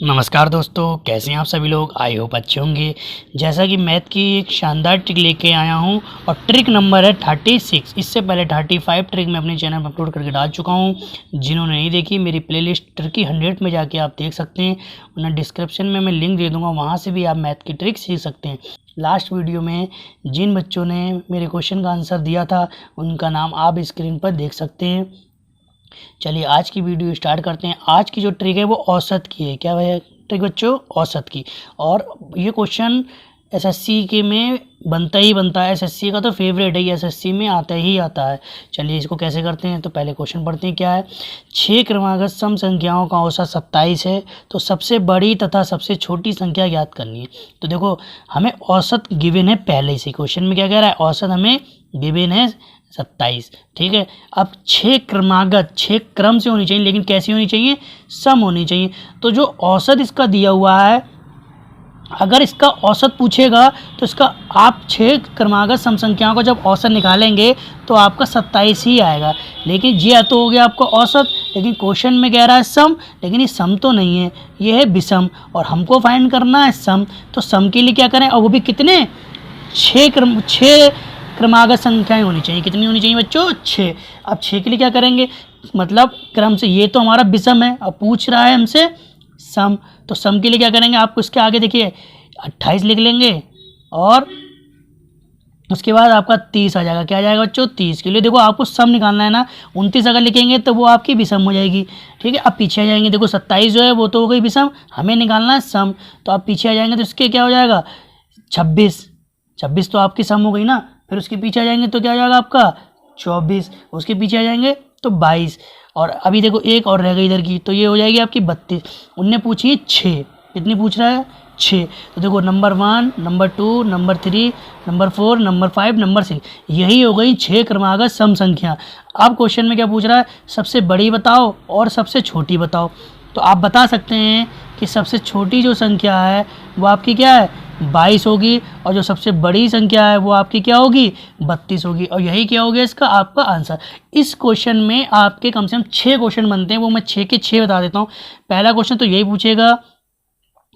नमस्कार दोस्तों, कैसे हैं आप सभी लोग। आई होप अच्छे होंगे। जैसा कि मैथ की एक शानदार ट्रिक लेके आया हूं और ट्रिक नंबर है 36। इससे पहले 35 ट्रिक मैं अपने चैनल पर अपलोड करके डाल चुका हूं। जिन्होंने नहीं देखी मेरी प्लेलिस्ट ट्रिकी 100 में जाके आप देख सकते हैं, वरना डिस्क्रिप्शन में मैं लिंक दे दूँगा, वहाँ से भी आप मैथ की ट्रिक सीख सकते हैं। लास्ट वीडियो में जिन बच्चों ने मेरे क्वेश्चन का आंसर दिया था उनका नाम आप स्क्रीन पर देख सकते हैं। चलिए आज की वीडियो स्टार्ट करते हैं। आज की जो ट्रिक है वो औसत की है। क्या है ट्रिक बच्चों? औसत की। और ये क्वेश्चन एसएससी के में बनता ही बनता है। एसएससी का तो फेवरेट है, ये एसएससी में आता ही आता है। चलिए इसको कैसे करते हैं, तो पहले क्वेश्चन पढ़ते हैं। क्या है? 6 क्रमागत सम संख्याओं का औसत 27 है, तो सबसे बड़ी तथा सबसे छोटी संख्या ज्ञात करनी है। तो देखो हमें औसत गिवन है पहले से। क्वेश्चन में क्या कह रहा है? औसत हमें गिवन है 27। ठीक है। अब 6 क्रमागत, 6 क्रम से होनी चाहिए, लेकिन कैसी होनी चाहिए? सम होनी चाहिए। तो जो औसत इसका दिया हुआ है, अगर इसका औसत पूछेगा तो इसका आप 6 क्रमागत सम संख्याओं का जब औसत निकालेंगे तो आपका 27 ही आएगा। लेकिन ये तो हो गया आपका औसत, लेकिन क्वेश्चन में कह रहा है सम, लेकिन ये सम तो नहीं है, ये है विषम, और हमको फाइंड करना है सम। तो सम के लिए क्या करें? और वो भी कितने? 6 क्रमागत संख्याएं होनी चाहिए। कितनी होनी चाहिए बच्चों? 6। अब 6 के लिए क्या करेंगे? मतलब क्रम से, ये तो हमारा विषम है, अब पूछ रहा है हमसे सम। तो सम के लिए क्या करेंगे? आपको इसके आगे देखिए 28 लिख लेंगे और उसके बाद आपका 30 आ जाएगा। क्या आ जाएगा बच्चों? 30 के लिए देखो आपको सम निकालना है ना। 29 अगर लिखेंगे तो वो आपकी विषम हो जाएगी। ठीक है। अब पीछे आ जाएंगे, देखो 27 जो है वो तो हो गई विषम, हमें निकालना है सम। तो आप पीछे आ जाएंगे तो इसके क्या हो जाएगा? 26 तो आपकी सम हो गई ना। फिर उसके पीछे आ जाएंगे तो क्या हो जाएगा आपका? 24। उसके पीछे आ जाएंगे तो 22। और अभी देखो एक और रह गई इधर की, तो ये हो जाएगी आपकी 32। उनने पूछी है 6। कितनी पूछ रहा है? 6। तो देखो number 1, number 2, number 3, number 4, number 5, number 6, यही हो गई 6 क्रमागत सम संख्या। अब क्वेश्चन में क्या पूछ रहा है? सबसे बड़ी बताओ और सबसे छोटी बताओ। तो आप बता सकते हैं कि सबसे छोटी जो संख्या है वो आपकी क्या है? 22 होगी, और जो सबसे बड़ी संख्या है वो आपकी क्या होगी? 32 होगी। और यही क्या हो गया इसका आपका आंसर। इस क्वेश्चन में आपके कम से कम 6 क्वेश्चन बनते हैं, वो मैं 6 के 6 बता देता हूँ। पहला क्वेश्चन तो यही पूछेगा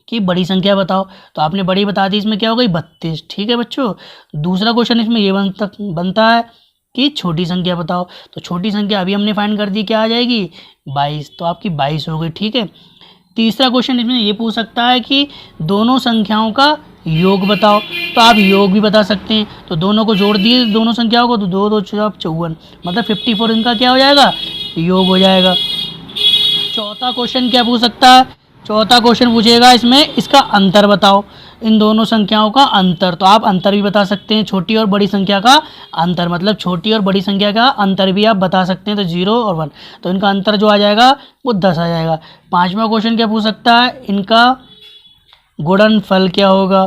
कि बड़ी संख्या बताओ, तो आपने बड़ी बता दी, इसमें क्या हो गई? 32। ठीक है बच्चों। दूसरा क्वेश्चन इसमें ये बनता है कि छोटी संख्या बताओ, तो छोटी संख्या अभी हमने फाइंड कर दी, क्या आ जाएगी? 22। तो आपकी 22 हो गई। ठीक है। तीसरा क्वेश्चन इसमें ये पूछ सकता है कि दोनों संख्याओं का योग बताओ, तो आप योग भी बता सकते हैं। तो दोनों को जोड़ दिए, दोनों संख्याओं को, तो 2 2 4 54, मतलब 54 इनका क्या हो जाएगा? योग हो जाएगा। चौथा क्वेश्चन क्या पूछ सकता है? चौथा क्वेश्चन पूछेगा इसमें इसका अंतर बताओ, इन दोनों संख्याओं का अंतर। तो आप अंतर भी बता सकते हैं, छोटी और बड़ी संख्या का अंतर, मतलब छोटी और बड़ी संख्या का अंतर भी आप बता सकते हैं। तो 0 और 1, तो इनका अंतर जो आ जाएगा वो 10 आ जाएगा। पांचवा क्वेश्चन क्या पूछ सकता है? इनका गुणनफल क्या होगा,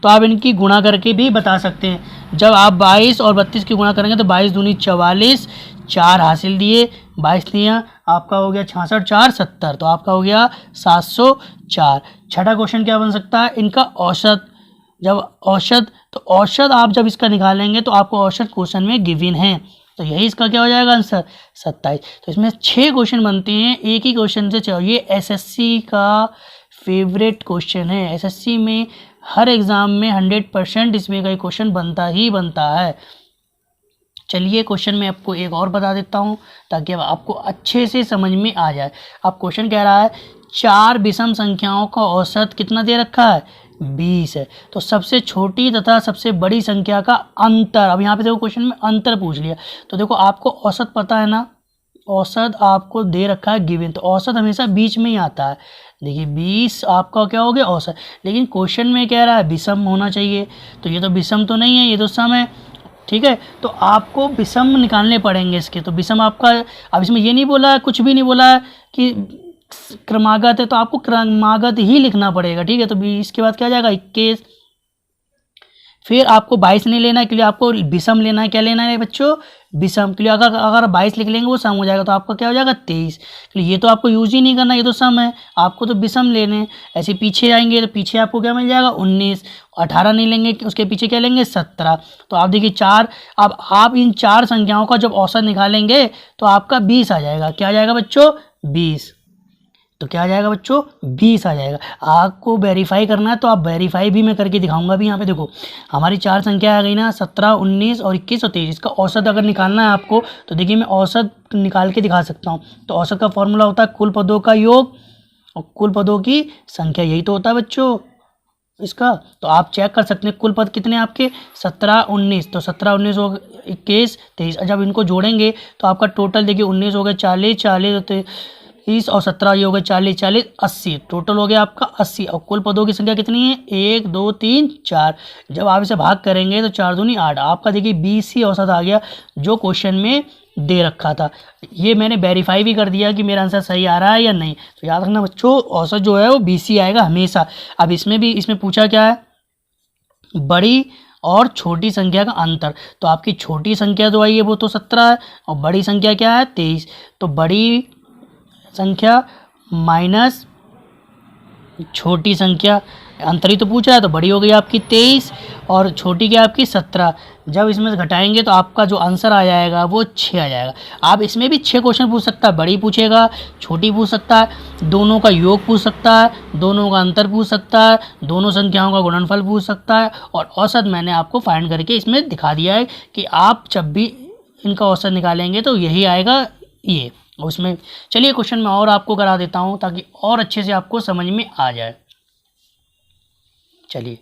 तो आप इनकी गुणा करके भी बता सकते हैं। जब आप 22 और 32 की गुणा करेंगे तो 22 दूनी 44, 4 हासिल दिए, 22 दिया, आपका हो गया 66, 4 70, तो आपका हो गया 704। छठा क्वेश्चन क्या बन सकता है? इनका औसत। जब औसत, तो औसत आप जब इसका निकालेंगे तो आपको औसत क्वेश्चन में गिवन है, तो यही इसका क्या हो जाएगा आंसर? 27। तो इसमें 6 क्वेश्चन बनते हैं, एक ही क्वेश्चन से चाहिए। एसएससी का फेवरेट क्वेश्चन है। एसएससी में हर एग्ज़ाम में 100% इसमें का क्वेश्चन बनता ही बनता है। चलिए क्वेश्चन में आपको एक और बता देता हूँ ताकि अब आपको अच्छे से समझ में आ जाए। अब क्वेश्चन कह रहा है 4 विषम संख्याओं का औसत कितना दे रखा है? 20 है। तो सबसे छोटी तथा सबसे बड़ी संख्या का अंतर, अब यहाँ पे देखो क्वेश्चन में अंतर पूछ लिया, तो देखो आपको औसत पता है ना, औसत आपको दे रखा है गिवन, तो औसत हमेशा बीच में ही आता है। देखिए 20 आपका क्या हो गया? औसत। लेकिन क्वेश्चन में कह रहा है विषम होना चाहिए, तो ये तो विषम तो नहीं है, ये तो सम है। ठीक है। तो आपको विषम निकालने पड़ेंगे इसके। तो विषम आपका, अब इसमें ये नहीं बोला है, कुछ भी नहीं बोला है कि क्रमागत है, तो आपको क्रमागत ही लिखना पड़ेगा। ठीक है। तो 20 के बाद क्या आ जाएगा? 21। फिर आपको 22 नहीं लेना है, के लिए आपको विषम लेना है। क्या लेना है बच्चों? विषम। के लिए अगर 22 लिख लेंगे वो सम हो जाएगा, तो आपका क्या हो जाएगा? 23। ये तो आपको यूज ही नहीं करना, ये तो सम है, आपको तो विषम लेने हैं। ऐसे पीछे आएंगे तो पीछे आपको क्या मिल जाएगा? 19। 18 नहीं लेंगे, उसके पीछे क्या लेंगे? 17। तो आप देखिए 4, अब आप इन 4 संख्याओं का जब औसत निकालेंगे तो आपका 20 आ जाएगा। क्या आ जाएगा बच्चों? 20। तो क्या आ जाएगा बच्चों, 20 आ जाएगा। आपको वेरीफाई करना है तो आप वेरीफाई भी मैं करके दिखाऊंगा भी। यहाँ पे देखो हमारी 4 संख्या आ गई ना, 17, 19 और 21 और 23। इसका औसत अगर निकालना है आपको तो देखिए मैं औसत निकाल के दिखा सकता हूँ। तो औसत का फॉर्मूला होता है कुल पदों का योग और कुल पदों की संख्या, यही तो होता है बच्चों इसका। तो आप चेक कर सकते हैं कुल पद कितने आपके, 17, 19। तो 17, 19 हो 21, 23। जब इनको जोड़ेंगे तो आपका टोटल देखिए 19 हो गया 40, 40 30 और 17 ये हो गए 40, 40 80। टोटल हो गया आपका 80। और कुल पदों की संख्या कितनी है, 1 2 3 4। जब आप इसे भाग करेंगे तो 4 दूनी 8। आपका देखिए 20 ही औसत आ गया जो क्वेश्चन में दे रखा था। ये मैंने वेरीफाई भी कर दिया कि मेरा आंसर सही आ रहा है या नहीं। तो याद रखना बच्चों औसत जो है वो 20 ही आएगा हमेशा। अब इसमें पूछा क्या है, बड़ी और छोटी संख्या का अंतर। तो आपकी छोटी संख्या जो आई है वो तो 17 है और बड़ी संख्या क्या है, 23। तो बड़ी संख्या माइनस छोटी संख्या, अंतर ही तो पूछा है, तो बड़ी हो गई आपकी 23 और छोटी क्या आपकी 17। जब इसमें से घटाएंगे तो आपका जो आंसर आ जाएगा वो 6 आ जाएगा। आप इसमें भी 6 क्वेश्चन पूछ सकता है, बड़ी पूछेगा, छोटी पूछ सकता है, दोनों का योग पूछ सकता है, दोनों का अंतर पूछ सकता है, दोनों संख्याओं का गुणनफल पूछ सकता है और औसत मैंने आपको फाइंड करके इसमें दिखा दिया है कि आप जब भी इनका औसत निकालेंगे तो यही आएगा ये। उसमें चलिए क्वेश्चन मैं और आपको करा देता हूँ ताकि और अच्छे से आपको समझ में आ जाए। चलिए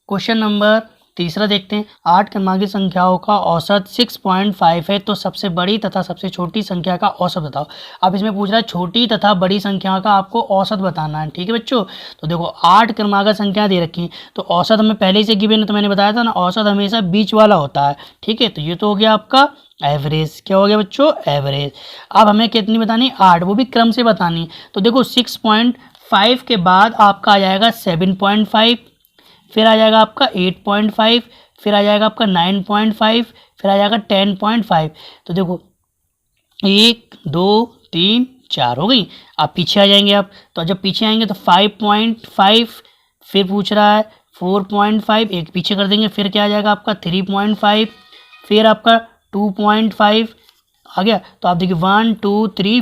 क्वेश्चन नंबर तीसरा देखते हैं। 8 क्रमांकीय संख्याओं का औसत 6.5 है, तो सबसे बड़ी तथा सबसे छोटी संख्या का औसत बताओ। अब इसमें पूछ रहा है छोटी तथा बड़ी संख्या का आपको औसत बताना है, ठीक है बच्चों। तो देखो 8 क्रमांकीय संख्या दे रखी है तो औसत हमें पहले से गिवन है, तो मैंने बताया था ना औसत हमेशा बीच वाला होता है, ठीक है। तो ये तो हो गया आपका एवरेज। क्या हो गया बच्चों, एवरेज। अब हमें कितनी बतानी, 8, वो भी क्रम से बतानी। तो देखो 6.5 के बाद आपका आ जाएगा 7.5, फिर आ जाएगा आपका 8.5, फिर आ जाएगा आपका 9.5, फिर आ जाएगा 10.5। तो देखो 1 2 3 4 हो गई। आप पीछे आ जाएंगे आप, तो जब पीछे आएंगे तो 5.5, फिर पूछ रहा है 4.5, एक पीछे कर देंगे, फिर क्या आ जाएगा आपका 3.5, फिर आपका 2.5 आ गया। तो आप देखिए 1 2 3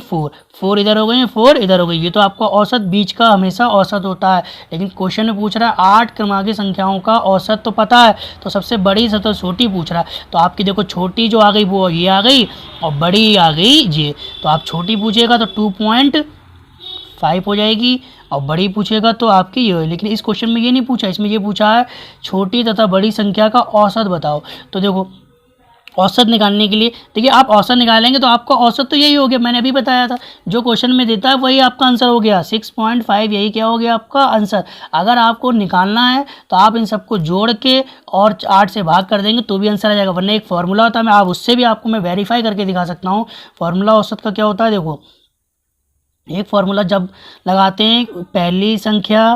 4 इधर हो गई, 4 इधर हो गई। ये तो आपका औसत बीच का हमेशा औसत होता है, लेकिन क्वेश्चन में पूछ रहा है 8 क्रमांकीय संख्याओं का औसत तो पता है, तो सबसे बड़ी से तो छोटी पूछ रहा है। तो आपकी देखो छोटी जो आ गई वो ये आ गई और बड़ी आ गई ये। तो आप छोटी पूछेगा तो 2.5 हो जाएगी और बड़ी पूछेगा तो आपकी ये। लेकिन इस क्वेश्चन में ये नहीं पूछा, इसमें ये पूछा है छोटी तथा बड़ी संख्या का औसत बताओ। तो देखो औसत निकालने के लिए देखिए आप औसत निकालेंगे तो आपका औसत तो यही हो गया, मैंने अभी बताया था जो क्वेश्चन में देता है वही आपका आंसर हो गया 6.5, यही क्या हो गया आपका आंसर। अगर आपको निकालना है तो आप इन सबको जोड़ के और 8 से भाग कर देंगे तो भी आंसर आ जाएगा, वरना एक फॉर्मूला होता है, मैं आप उससे भी आपको मैं वेरीफाई करके दिखा सकता हूँ। फॉर्मूला औसत का क्या होता है, देखो एक फॉर्मूला जब लगाते हैं पहली संख्या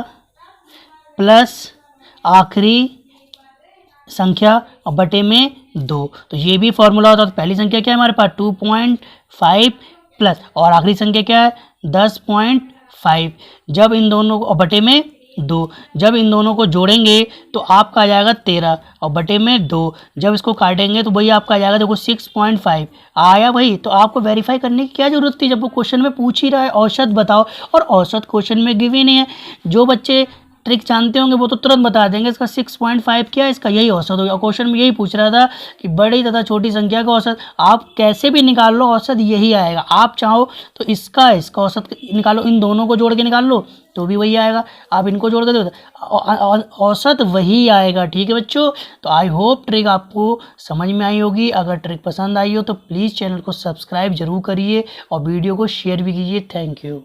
प्लस आखिरी संख्या और बटे में 2, तो ये भी फॉर्मूला होता है। तो पहली संख्या क्या है हमारे पास 2.5 प्लस और आखिरी संख्या क्या है 10.5, जब इन दोनों को बटे में 2, जब इन दोनों को जोड़ेंगे तो आपका आ जाएगा 13 और बटे में 2, जब इसको काटेंगे तो वही आपका आ जाएगा देखो 6.5 आया वही। तो आपको वेरीफाई करने की क्या जरूरत थी, जब वो क्वेश्चन में पूछ ही रहा है औसत बताओ, और औसत क्वेश्चन में गिव ही नहीं है। जो बच्चे ट्रिक जानते होंगे वो तो तुरंत बता देंगे इसका 6.5 क्या है, इसका यही औसत हो गया। क्वेश्चन में यही पूछ रहा था कि बड़ी तथा छोटी संख्या का औसत, आप कैसे भी निकाल लो औसत यही आएगा। आप चाहो तो इसका औसत निकालो, इन दोनों को जोड़ के निकाल लो तो भी वही आएगा, आप इनको जोड़ के दो औसत वही आएगा, ठीक है बच्चों। तो आई होप ट्रिक आपको समझ में आई होगी। अगर ट्रिक पसंद आई हो तो प्लीज़ चैनल को सब्सक्राइब जरूर करिए और वीडियो को शेयर भी कीजिए। Thank you.